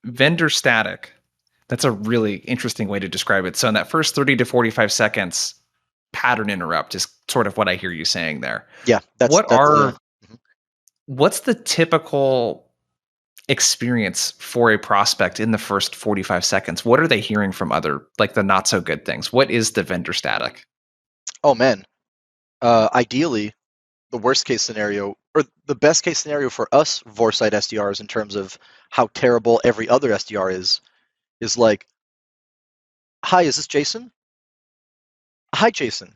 vendor static. That's a really interesting way to describe it. So in that first 30 to 45 seconds, pattern interrupt is sort of what I hear you saying there. Yeah, What that's are mhm. what's the typical experience for a prospect in the first 45 seconds? What are they hearing from other, like the not so good things? What is the vendor static? Oh man, ideally, the worst case scenario or the best case scenario for us Vorsight SDRs in terms of how terrible every other SDR is like, hi, is this Jason? Hi, Jason.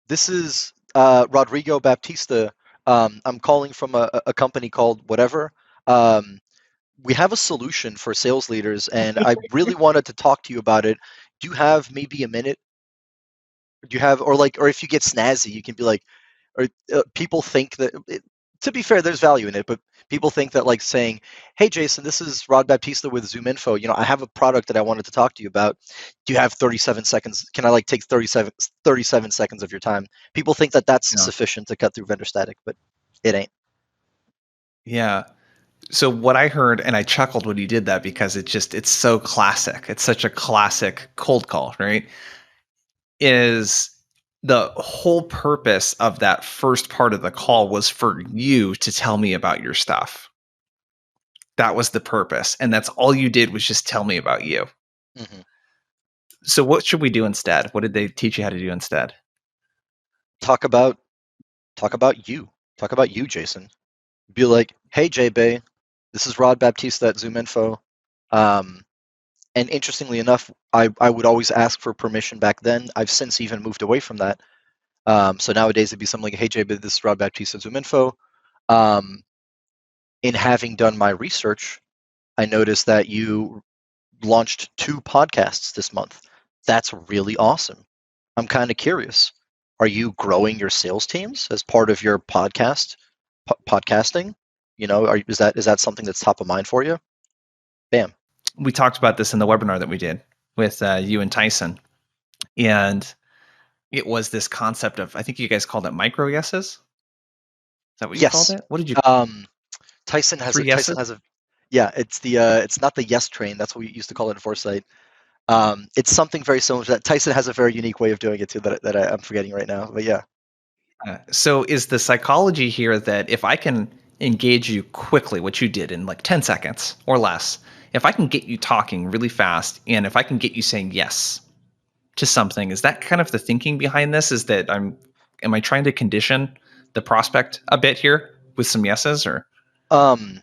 This is Rodrigo Baptista. I'm calling from a company called whatever. Um, we have a solution for sales leaders, and I really wanted to talk to you about it. Do you have maybe a minute? Do you have, or like, or if you get snazzy, you can be like, or people think that, to be fair, there's value in it, but people think that like saying, hey, Jason, this is Rod Baptista with ZoomInfo. I have a product that I wanted to talk to you about. Do you have 37 seconds? Can I like take 37 seconds of your time? People think that that's Yeah. sufficient to cut through vendor static, but it ain't. Yeah. So what I heard, and I chuckled when you did that because it's so classic. It's such a classic cold call, right? Is the whole purpose of that first part of the call was for you to tell me about your stuff. That was the purpose. And that's all you did was just tell me about you. hmm So what should we do instead? What did they teach you how to do instead? Talk about talk about you. Talk about you, Jason. Be like, hey, J-Bay, this is Rod Baptista at ZoomInfo. Um, And interestingly enough, I would always ask for permission back then. I've since even moved away from that. So nowadays it'd be something like, hey, Jay, this is Rod Baptista ZoomInfo. Um, in having done my research, I noticed that you launched 2 podcasts this month. That's really awesome. I'm kind of curious. Are you growing your sales teams as part of your podcasting? Is that something that's top of mind for you? Bam. We talked about this in the webinar that we did with you and Tyson. And it was this concept of, I think you guys called it micro yeses. Is that what you called Yes. it? What did you, Um, Tyson has 3 a Tyson yeses? has a yeah, it's not the yes train. That's what we used to call it in Foresight. It's something very similar to that. Tyson has a very unique way of doing it too I'm forgetting right now. But yeah. So is the psychology here that if I can engage you quickly, what you did in like 10 seconds or less, if I can get you talking really fast and if I can get you saying yes to something, is that kind of the thinking behind this? Is that am I trying to condition the prospect a bit here with some yeses or? Um,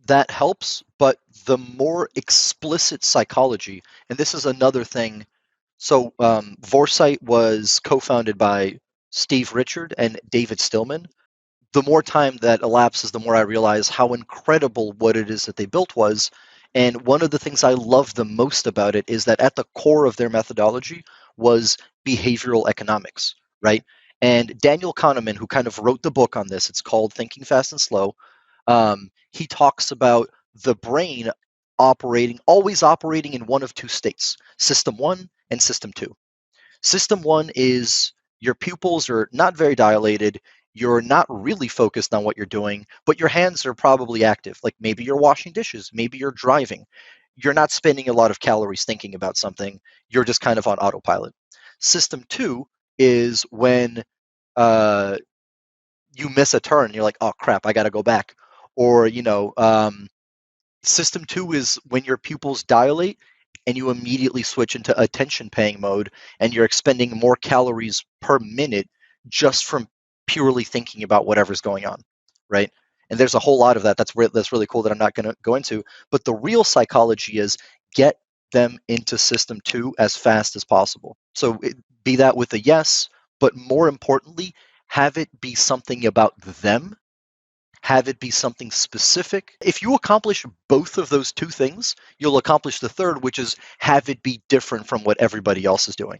that helps, but the more explicit psychology, and this is another thing. So Vorsight was co-founded by Steve Richard and David Stillman. The more time that elapses, the more I realize how incredible what it is that they built was. And one of the things I love the most about it is that at the core of their methodology was behavioral economics, right? And Daniel Kahneman, who kind of wrote the book on this, it's called Thinking Fast and Slow. He talks about the brain always operating in one of 2 states, system 1 and system 2. System 1 is your pupils are not very dilated. You're not really focused on what you're doing, but your hands are probably active. Like maybe you're washing dishes, maybe you're driving. You're not spending a lot of calories thinking about something. You're just kind of on autopilot. System 2 is when uh, you miss a turn. You're like, oh crap, I got to go back. Or, system 2 is when your pupils dilate and you immediately switch into attention paying mode and you're expending more calories per minute just from purely thinking about whatever's going on, right? And there's a whole lot of that that's really cool that I'm not going to go into, but the real psychology is get them into system 2 as fast as possible. So be that with a yes, but more importantly, have it be something about them, have it be something specific. If you accomplish both of those 2 things, you'll accomplish the third, which is have it be different from what everybody else is doing.